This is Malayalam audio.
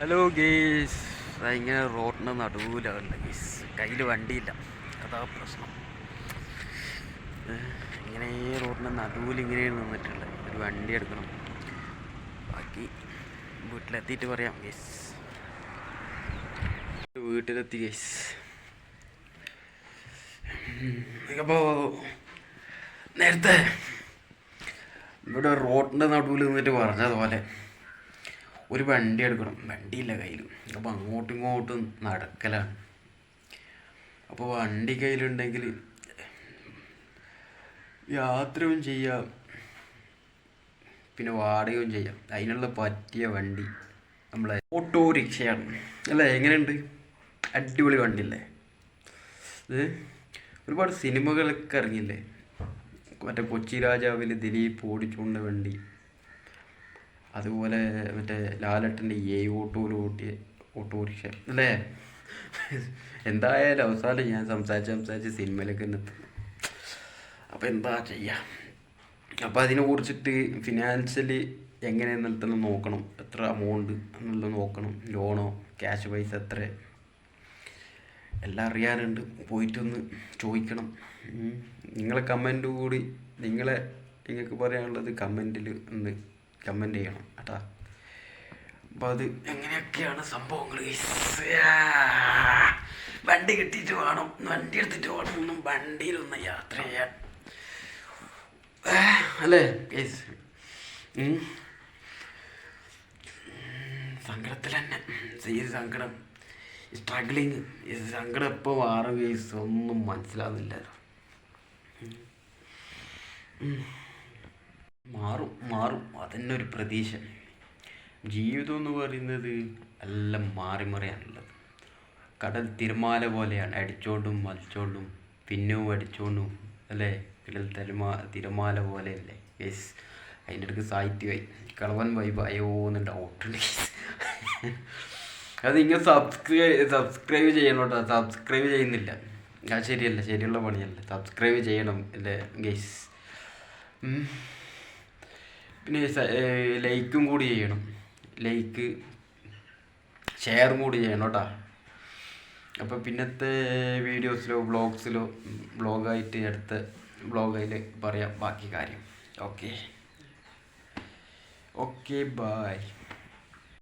ഹലോ ഗേസ്, ഇങ്ങനെ റോഡിൻ്റെ നടുവിലാണ് ഗേസ്. കയ്യിൽ വണ്ടിയില്ല, അതാ പ്രശ്നം. ഇങ്ങനെ റോഡിൻ്റെ നടുവിൽ ഇങ്ങനെ നിന്നിട്ടുള്ള ഒരു വണ്ടി എടുക്കണം. ബാക്കി വീട്ടിലെത്തിയിട്ട് പറയാം ഗേസ്. വീട്ടിലെത്തി ഗേസ്. അപ്പോൾ നേരത്തെ ഇവിടെ റോഡിൻ്റെ നടുവിൽ നിന്നിട്ട് പറഞ്ഞതുപോലെ ഒരു വണ്ടി എടുക്കണം, വണ്ടിയില്ല കയ്യിൽ. അപ്പോൾ അങ്ങോട്ടും ഇങ്ങോട്ടും നടക്കലാണ്. അപ്പോൾ വണ്ടി കയ്യിലുണ്ടെങ്കിൽ യാത്രയും ചെയ്യാം, പിന്നെ വാടകയും ചെയ്യാം. അതിനുള്ള പറ്റിയ വണ്ടി നമ്മളെ ഓട്ടോറിക്ഷയാണ് അല്ലേ? എങ്ങനെയുണ്ട്? അടിപൊളി വണ്ടിയല്ലേ ഇത്? ഒരുപാട് സിനിമകളൊക്കെ ഇറങ്ങിയില്ലേ? മറ്റേ കൊച്ചി രാജാവിൽ ദിലീപ് ഓടിച്ചുകൊണ്ട വണ്ടി, അതുപോലെ മറ്റേ ലാലട്ടൻ്റെ ഓട്ടോയിൽ ഓട്ടിയ ഓട്ടോറിക്ഷ അല്ലേ? എന്തായാലും അവസാനം ഞാൻ സംസാരിച്ച് സിനിമയിലൊക്കെ എത്തുന്നു. അപ്പോൾ എന്താ ചെയ്യുക? അപ്പോൾ അതിനെ കുറിച്ചിട്ട് ഫിനാൻഷ്യലി എങ്ങനെ എന്നുള്ളത് നോക്കണം. എത്ര എമൗണ്ട് എന്നുള്ളത് നോക്കണം. ലോണോ ക്യാഷ് പൈസ എത്ര, എല്ലാം അറിയാനുണ്ട്. പോയിട്ടൊന്ന് ചോദിക്കണം. നിങ്ങളെ കമൻറ്റ് കൂടി നിങ്ങൾക്ക് പറയാനുള്ളത് കമൻറ്റിൽ ഒന്ന് കമൻറ്റ് ചെയ്യണം കേട്ടാ. അപ്പോൾ അത് എങ്ങനെയൊക്കെയാണ് സംഭവങ്ങൾ. വണ്ടി കിട്ടിയിട്ട് വേണം, വണ്ടി എടുത്തിട്ട് വേണം ഒന്നും വണ്ടിയിലൊന്ന് യാത്ര ചെയ്യാൻ അല്ലേ ഗൈസ്? സങ്കടത്തിൽ തന്നെ സങ്കടം, സ്ട്രഗ്ലിങ്. സങ്കടം എപ്പോൾ മാറും ഗൈസ്? ഒന്നും മനസ്സിലാവുന്നില്ല. മാറും അതന്നെ ഒരു പ്രതീക്ഷ. ജീവിതം എന്ന് പറയുന്നത് എല്ലാം മാറിമറിയാനുള്ളത്. കടൽ തിരമാല പോലെയാണ്, അടിച്ചോണ്ടും മലിച്ചോണ്ടും പിന്നെയും അടിച്ചോണ്ടും അല്ലേ? കടൽ തിരമാല പോലെയല്ലേ യെസ്. അതിൻ്റെ അടുക്ക് സാഹിത്യമായി കളവൻ വൈബ് അയോന്ന് ഡൗട്ടുണ്ട്. അത് നിങ്ങൾ സബ്സ്ക്രൈബ് ചെയ്യണം കേട്ടോ. സബ്സ്ക്രൈബ് ചെയ്യുന്നില്ല, അത് ശരിയല്ല, ശരിയുള്ള പണിയല്ല. സബ്സ്ക്രൈബ് ചെയ്യണം അല്ലേ ഗൈസ്? പിന്നെ ലൈക്കും കൂടി ചെയ്യണം. ലൈക്ക് ഷെയറും കൂടി ചെയ്യണം കേട്ടോ. അപ്പോൾ പിന്നത്തെ വീഡിയോസിലോ വ്ളോഗായിട്ട് അടുത്ത വ്ളോഗിൽ പറയാം ബാക്കി കാര്യം. Okay bye.